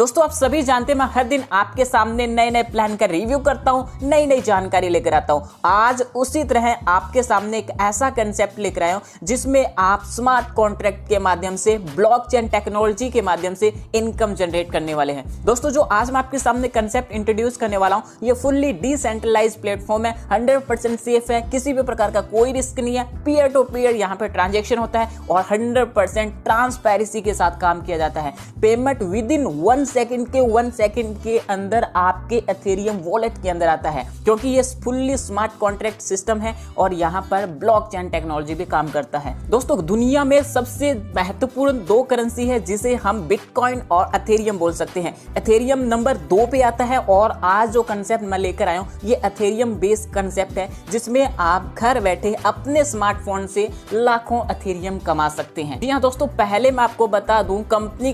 दोस्तों आप सभी जानते हैं मैं हर दिन आपके सामने नए नए प्लान का रिव्यू करता हूं, नई नई जानकारी लेकर आता हूं। आज उसी तरह आपके सामने एक ऐसा कंसेप्ट लेकर आया हूं जिसमें आप स्मार्ट कॉन्ट्रैक्ट के माध्यम से ब्लॉकचेन टेक्नोलॉजी के माध्यम से इनकम जनरेट करने वाले हैं। दोस्तों जो आज मैं आपके सामने कंसेप्ट इंट्रोड्यूस करने वाला हूं ये फुल्ली डिसेंट्रलाइज्ड प्लेटफॉर्म है, 100% सेफ है, किसी भी प्रकार का कोई रिस्क नहीं है, पीयर टू पीयर यहाँ पर ट्रांजेक्शन होता है और 100% ट्रांसपेरेंसी के साथ काम किया जाता है। पेमेंट विद इन 1 सेकंड के अंदर आपके एथेरियम वॉलेट के अंदर आता है, क्योंकि ये फुल्ली स्मार्ट कॉन्ट्रैक्ट सिस्टम है और यहाँ पर ब्लॉकचेन टेक्नोलॉजी भी काम करता है। दोस्तों दुनिया में सबसे महत्वपूर्ण 2 करेंसी है जिसे हम बिटकॉइन और एथेरियम बोल सकते हैं। एथेरियम नंबर 2 पे आता है और आज जो कंसेप्ट मैं लेकर आया हूँ ये एथेरियम बेस्ड कंसेप्ट है जिसमें आप घर बैठे अपने स्मार्टफोन से लाखों एथेरियम कमा सकते हैं। जी हाँ दोस्तों, पहले मैं आपको बता दूं कंपनी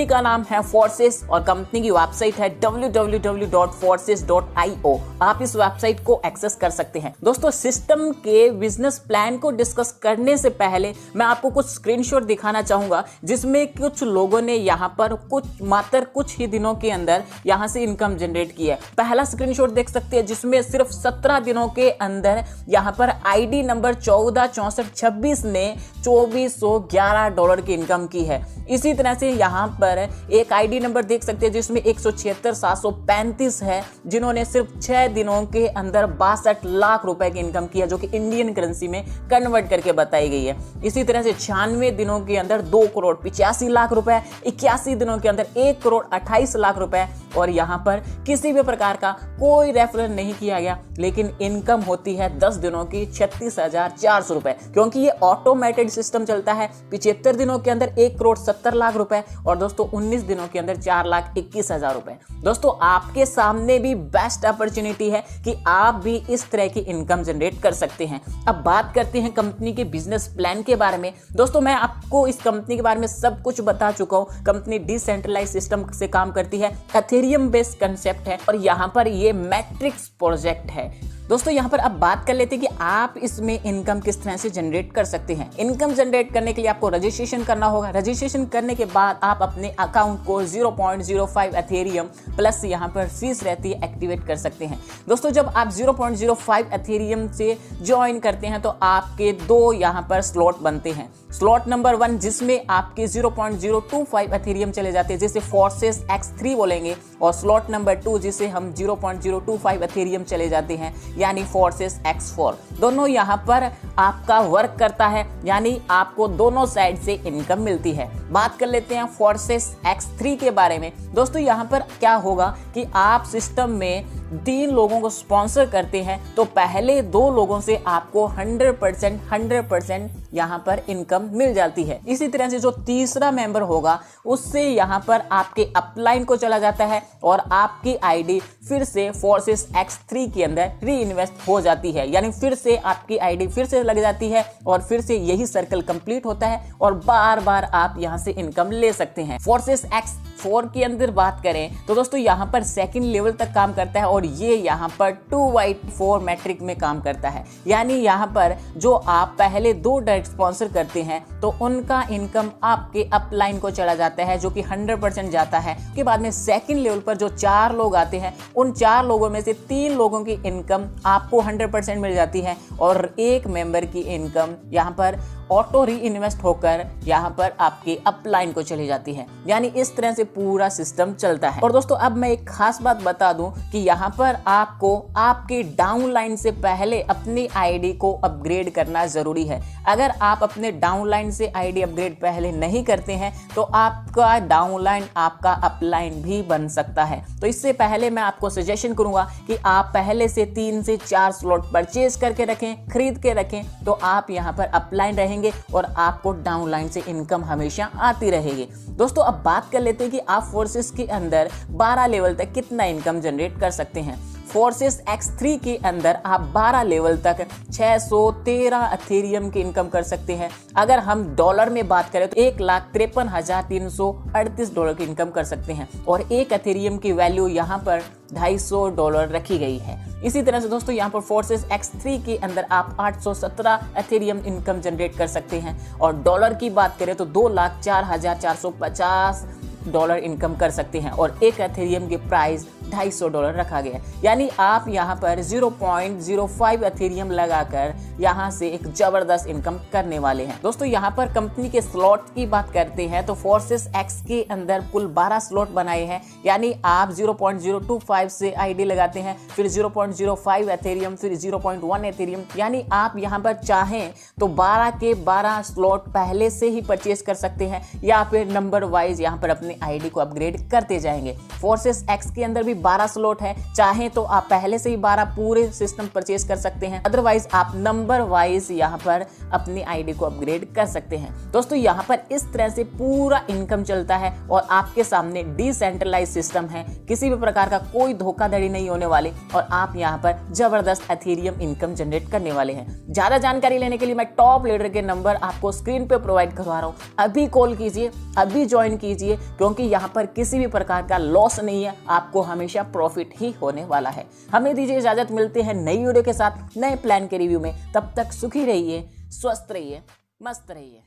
का नाम है फोर्सेस और कंपनी की वेबसाइट है www.forces.io। आप इस वेबसाइट को एक्सेस कर सकते हैं। दोस्तों सिस्टम के बिजनेस प्लान को डिस्कस करने से पहले मैं आपको कुछ स्क्रीनशॉट दिखाना चाहूंगा जिसमें कुछ लोगों ने यहाँ पर मात्र कुछ ही दिनों के अंदर यहाँ से इनकम जनरेट की है। पहला स्क्रीनशॉट देख सकते हैं जिसमें सिर्फ 17 दिनों के अंदर यहाँ पर आईडी नंबर 146426 ने $2411 की इनकम की है। इसी तरह से यहाँ पर एक आईडी नंबर देख सकते हैं जिसमें 176,735 है जिन्होंने सिर्फ 6 दिनों के अंदर 62 लाख रुपए की इनकम की है, जो कि इंडियन करेंसी में कन्वर्ट करके बताई गई है। इसी तरह से 96 दिनों के अंदर 2,85,00,000 रुपए, 81 दिनों के अंदर 1,28,00,000 रुपए और यहाँ पर किसी भी प्रकार का कोई रेफरल नहीं किया गया, लेकिन इनकम होती है 10 दिनों की 36,400 रुपए, क्योंकि ये ऑटोमेटेड सिस्टम चलता है। 75 दिनों के अंदर 1,70,00,000 रुपए और दोस्तों 19 दिनों के अंदर 4,21,000 रुपए। दोस्तों आपके सामने भी बेस्ट अपॉर्चुनिटी है कि आप भी इस तरह की इनकम जनरेट कर सकते हैं। अब बात करते हैं कंपनी के बिजनेस प्लान के बारे में। दोस्तों मैं आपको इस कंपनी के बारे में सब कुछ बता चुका हूं। कंपनी डिसेंट्रलाइज्ड सिस्टम से काम करती है, एथेरियम बेस्ड कंसेप्ट है और यहाँ पर ये मैट्रिक्स प्रोजेक्ट है। दोस्तों यहाँ पर अब बात कर लेते हैं कि आप इसमें इनकम किस तरह से जनरेट कर सकते हैं। इनकम जनरेट करने के लिए आपको रजिस्ट्रेशन करना होगा। रजिस्ट्रेशन करने के बाद आप अपने अकाउंट को 0.05 एथेरियम प्लस यहाँ पर फीस रहती है एक्टिवेट कर सकते हैं। दोस्तों जब आप 0.05 एथेरियम से ज्वाइन करते हैं तो आपके 2 यहाँ पर स्लॉट बनते हैं। स्लॉट नंबर 1 जिसमें आपके 0.025 एथेरियम चले जाते हैं जिसे फोर्सेस X3 बोलेंगे, और स्लॉट नंबर 2 जिसे हम 0.025 एथेरियम चले जाते हैं यानी फोर्सेस X4। दोनों यहाँ पर आपका वर्क करता है, यानी आपको दोनों साइड से इनकम मिलती है। बात कर लेते हैं फोर्सेस X3 के बारे में। दोस्तों यहाँ पर क्या होगा कि आप सिस्टम में 3 लोगों को स्पॉन्सर करते हैं तो पहले 2 लोगों से आपको 100% यहाँ पर इनकम मिल जाती है। इसी तरह से जो तीसरा मेंबर होगा उससे यहाँ पर आपके अपलाइन को चला जाता है और आपकी आईडी फिर से फोर्सेस X3 के अंदर री इन्वेस्ट हो जाती है, यानी फिर से आपकी आईडी फिर से लग जाती है और फिर से यही सर्कल कंप्लीट होता है और बार बार आप यहाँ से इनकम ले सकते हैं। फोर्सेस X4 के अंदर बात करें तो दोस्तों यहाँ पर सेकंड लेवल तक काम करता है और ये यहाँ पर 2/4 मैट्रिक में काम करता है, यानी यहाँ पर जो आप पहले 2 डायरेक्ट स्पॉन्सर करते हैं तो उनका इनकम आपके अपलाइन को चला जाता है जो कि 100% जाता है। उसके बाद में सेकंड लेवल पर जो 4 लोग आते हैं उन 4 लोगों में से 3 लोगों की इनकम आपको 100% मिल जाती है और एक मेंबर की इनकम यहाँ पर ऑटो री इन्वेस्ट होकर यहाँ पर आपके अपलाइन को चली जाती है, यानी इस तरह से पूरा सिस्टम चलता है। और दोस्तों अब मैं एक खास बात बता दूं कि यहाँ पर आपको आपके डाउनलाइन से पहले अपनी आईडी को अपग्रेड करना जरूरी है। अगर आप अपने डाउनलाइन से आईडी अपग्रेड पहले नहीं करते हैं तो आपका डाउनलाइन आपका अपलाइन भी बन सकता है। तो इससे पहले मैं आपको सजेशन करूंगा कि आप पहले से 3 से 4 स्लॉट परचेज करके रखें, खरीद के रखें, तो आप यहाँ पर अपलाइन रहेंगे और आपको डाउनलाइन से इनकम हमेशा आती रहेगी। दोस्तों अब बात कर लेते हैं कि आप फोर्सेस के अंदर 12 लेवल तक कितना इनकम जनरेट कर सकते हैं। फोर्सेस X3 के अंदर आप 12 लेवल तक 613 एथेरियम की इनकम कर सकते हैं। अगर हम डॉलर में बात करें तो $1,53,338 की इनकम कर सकते हैं और एक एथेरियम की वैल्यू यहाँ पर $250 रखी गई है। इसी तरह से दोस्तों यहाँ पर फोर्सेस X3 के अंदर आप 817 एथेरियम इनकम जनरेट कर सकते हैं और डॉलर की बात करें तो 2,04,450 $1 इनकम कर सकते हैं और एक एथेरियम की प्राइस $250 रखा गया है। यानी आप यहाँ पर 0.05 एथेरियम लगाकर यहाँ से एक जबरदस्त इनकम करने वाले हैं। दोस्तों यहाँ पर कंपनी के स्लॉट की बात करते हैं तो फोर्सेस एक्स के अंदर कुल 12 स्लॉट बनाए हैं। यानी आप 0.025 से आईडी लगाते हैं, फिर 0.05 एथेरियम, फिर 0.1 एथेरियम। यानी आप यहाँ पर चाहें तो 12 के 12 स्लॉट पहले से ही परचेज कर सकते हैं या फिर नंबर वाइज यहाँ पर अपने आईडी को अपग्रेड करते जाएंगे। फोर्सेस एक्स के अंदर भी 12 स्लॉट है, चाहे तो आप पहले से ही 12 पूरे सिस्टम परचेज कर सकते हैं, अदरवाइज आप नंबर वाइज यहाँ पर अपनी आईडी को अपग्रेड कर सकते हैं। दोस्तों यहाँ पर इस तरह से पूरा इनकम चलता है और आपके सामने डिसेंट्रलाइज सिस्टम है, किसी भी प्रकार का कोई धोखाधड़ी नहीं होने वाली और आप यहाँ पर जबरदस्त एथेरियम इनकम जनरेट करने वाले हैं। ज्यादा जानकारी लेने के लिए मैं टॉप लीडर के नंबर आपको स्क्रीन पे प्रोवाइड करवा रहा हूँ, अभी कॉल कीजिए, अभी ज्वाइन कीजिए, क्योंकि यहाँ पर किसी भी प्रकार का लॉस नहीं है, आपको हमेशा प्रॉफिट ही होने वाला है। हमें दीजिए इजाजत, मिलते हैं नई वीडियो के साथ नए प्लान के रिव्यू में। तब तक सुखी रहिए, स्वस्थ रहिए, मस्त रहिए।